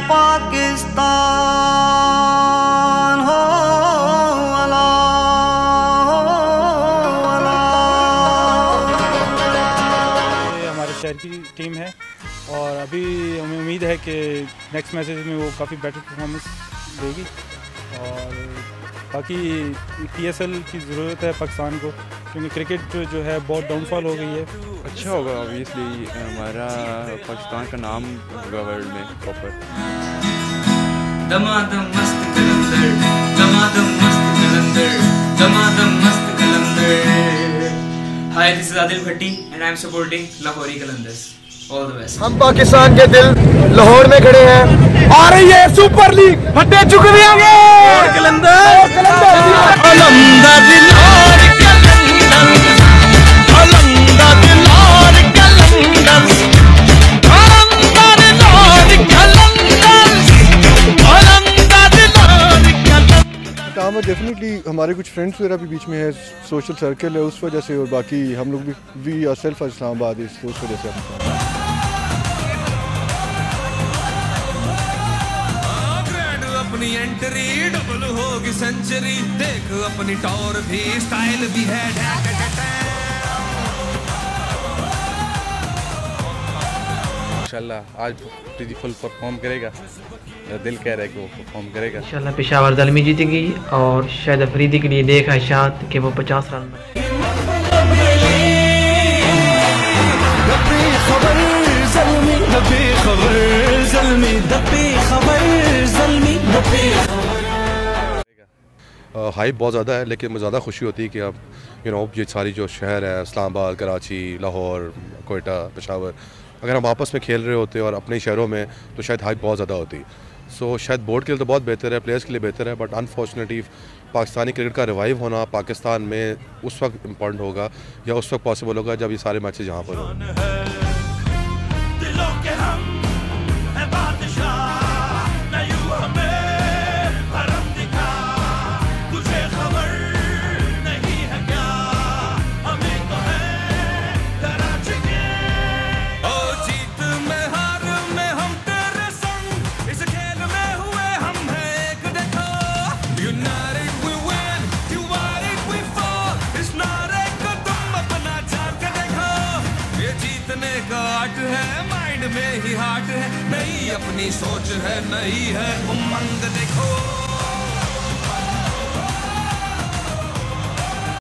पाकिस्तान हो अला अला। ये हमारे शहर की टीम है और अभी हमें उम्मीद है कि नेक्स्ट मैचेस में वो काफ़ी बेटर परफॉर्मेंस देगी और बाकी PSL की ज़रूरत है पाकिस्तान को, क्योंकि क्रिकेट जो है बहुत डाउनफॉल हो गई है। अच्छा होगा ऑब्वियसली, हमारा पाकिस्तान का नाम होगा वर्ल्ड में प्रॉपर। दमादम मस्त कलंदर, दमादम मस्त कलंदर, दमादम मस्त कलंदर। Hi, this is Adil Bhatti and I am supporting Lahori Qalandars. All the best. हम पाकिस्तान के दिल लाहौर में खड़े हैं। आ रही है सुपर लीग, भट्टे चुक भी आगे कलंदर डेफिनेटली हमारे कुछ फ्रेंड्स वगैरह भी बीच में है, सोशल सर्कल है उस वजह से, और बाकी हम लोग भी आर सेल्फ इस्लामाबाद इस वजह से अपनी एंट्री डबल होगी सेंचुरी, देख अपनी टॉर भी स्टाइल भी है। इंशाल्लाह आज फुल परफॉर्म करेगा, मेरा दिल कह रहा है कि वो परफॉर्म करेगा। इंशाल्लाह पेशावर ज़ल्मी जीतेगी और शायद अफरीदी के लिए देखा है शायद कि वो 50 रन हाइप बहुत ज़्यादा है, लेकिन मुझे ज़्यादा खुशी होती है कि अब ये सारी जो शहर है इस्लामाबाद, कराची, लाहौर, कोयटा, पेशावर, अगर हम आपस में खेल रहे होते और अपने शहरों में तो शायद हाइप बहुत ज़्यादा होती। सो शायद बोर्ड के लिए तो बहुत बेहतर है, प्लेयर्स के लिए बेहतर है, बट अनफॉर्चुनेटली पाकिस्तानी क्रिकेट का रिवाइव होना पाकिस्तान में उस वक्त इम्पॉर्टेंट होगा या उस वक्त पॉसिबल होगा जब ये सारे मैचेस यहाँ पर हों। माइंड में ही हार्ट है, नई अपनी सोच है, नई है उमंग देखो।